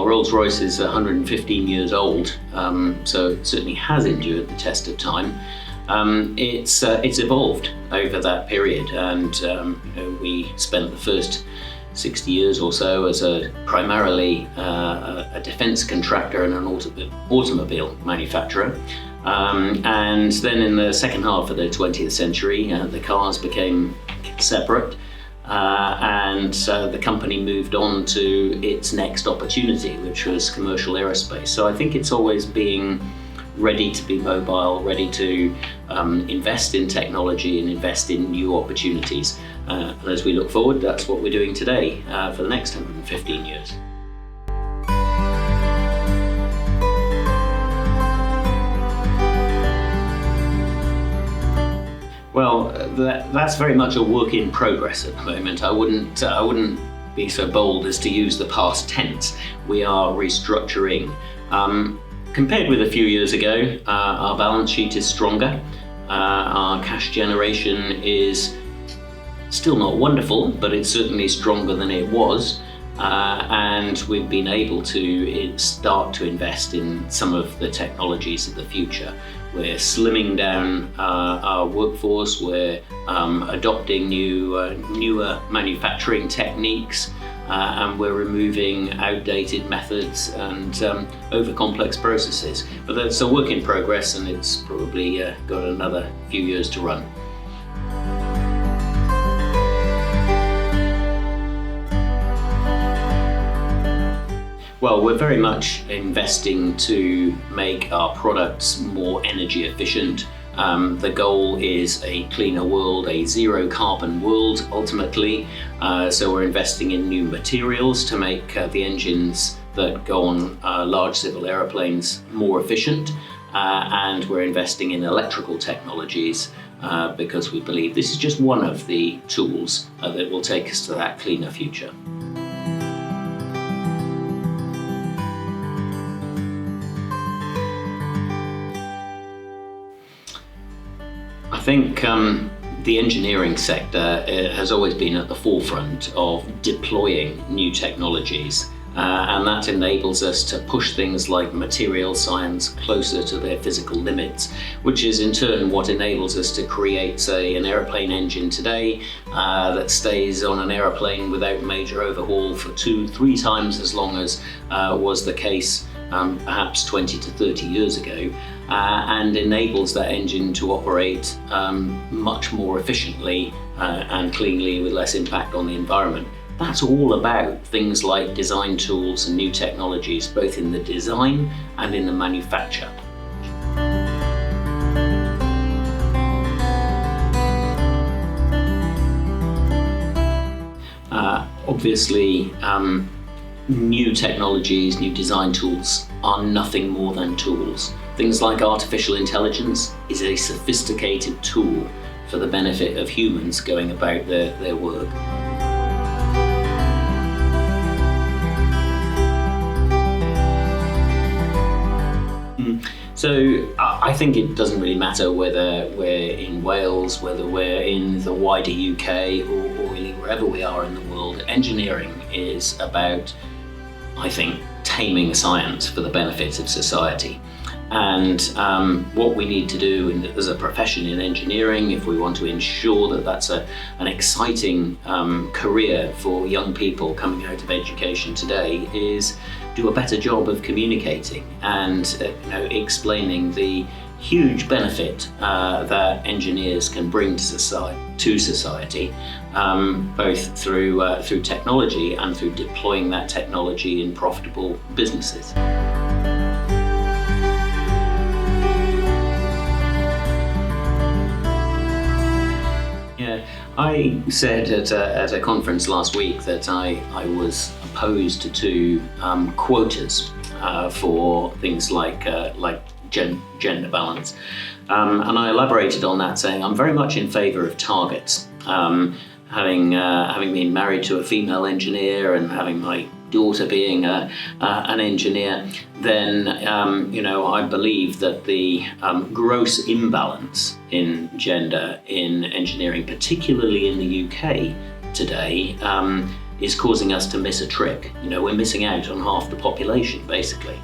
Rolls-Royce is 115 years old, so it certainly has endured the test of time. It's evolved over that period, and we spent the first 60 years or so as primarily a defence contractor and an automobile manufacturer. And then in the second half of the 20th century, the cars became separate, and the company moved on to its next opportunity, which was commercial aerospace. So I think it's always being ready to be mobile, ready to invest in technology and invest in new opportunities. And as we look forward, that's what we're doing today for the next 115 years. Well, that's very much a work in progress at the moment. I wouldn't be so bold as to use the past tense. We are restructuring. Compared with a few years ago, our balance sheet is stronger. Our cash generation is still not wonderful, but it's certainly stronger than it was. And we've been able to start to invest in some of the technologies of the future. We're slimming down our workforce, we're adopting newer manufacturing techniques, and we're removing outdated methods and over-complex processes. But that's a work in progress, and it's probably got another few years to run. Well, we're very much investing to make our products more energy efficient. The goal is a cleaner world, a zero carbon world ultimately. So we're investing in new materials to make the engines that go on large civil aeroplanes more efficient. And we're investing in electrical technologies because we believe this is just one of the tools that will take us to that cleaner future. I think the engineering sector has always been at the forefront of deploying new technologies, and that enables us to push things like material science closer to their physical limits, which is in turn what enables us to create, say, an aeroplane engine today that stays on an aeroplane without major overhaul for 2-3 times as long as was the case perhaps 20 to 30 years ago, and enables that engine to operate much more efficiently and cleanly with less impact on the environment. That's all about things like design tools and new technologies, both in the design and in the manufacture. Obviously, new technologies, new design tools are nothing more than tools. Things like artificial intelligence is a sophisticated tool for the benefit of humans going about their work. So I think it doesn't really matter whether we're in Wales, whether we're in the wider UK or really wherever we are in the world. Engineering is about, I think, taming science for the benefit of society. And what we need to do as a profession in engineering, if we want to ensure that that's an exciting career for young people coming out of education today, is do a better job of communicating and explaining the huge benefit that engineers can bring to society, both through technology and through deploying that technology in profitable businesses. I said at a conference last week that I was opposed to quotas for things like gender balance, and I elaborated on that, saying I'm very much in favour of targets. Having been married to a female engineer and having my daughter being an engineer, then I believe that the gross imbalance in gender in engineering, particularly in the UK today, is causing us to miss a trick. We're missing out on half the population, basically.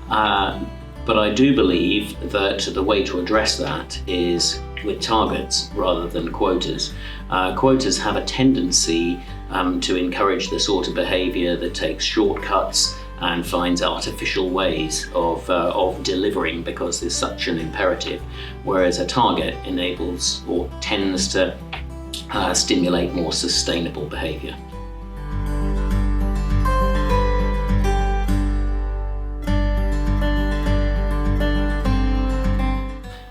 But I do believe that the way to address that is with targets rather than quotas. Quotas have a tendency to encourage the sort of behaviour that takes shortcuts and finds artificial ways of delivering because there's such an imperative, whereas a target enables or tends to stimulate more sustainable behaviour.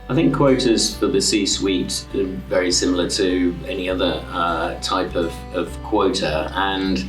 I think quotas for the C-suite are very similar to any other type of quota, and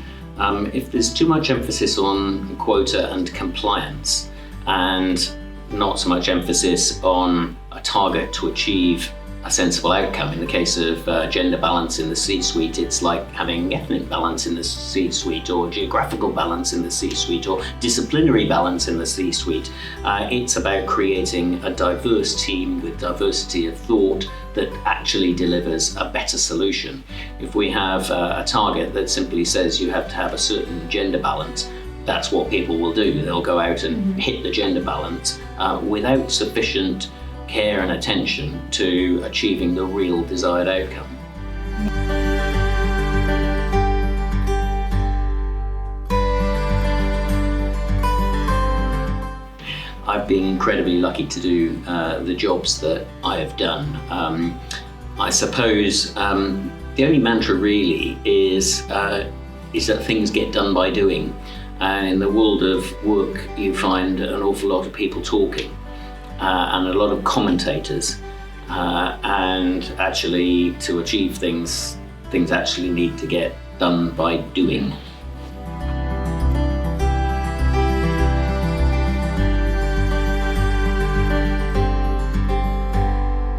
if there's too much emphasis on quota and compliance and not so much emphasis on a target to achieve a sensible outcome. In the case of gender balance in the C-suite, it's like having ethnic balance in the C-suite, or geographical balance in the C-suite, or disciplinary balance in the C-suite. It's about creating a diverse team with diversity of thought that actually delivers a better solution. If we have a target that simply says you have to have a certain gender balance, that's what people will do. They'll go out and hit the gender balance without sufficient care and attention to achieving the real desired outcome. I've been incredibly lucky to do the jobs that I have done. I suppose the only mantra really is that things get done by doing. And in the world of work, you find an awful lot of people talking. And a lot of commentators, and actually to achieve things actually need to get done by doing.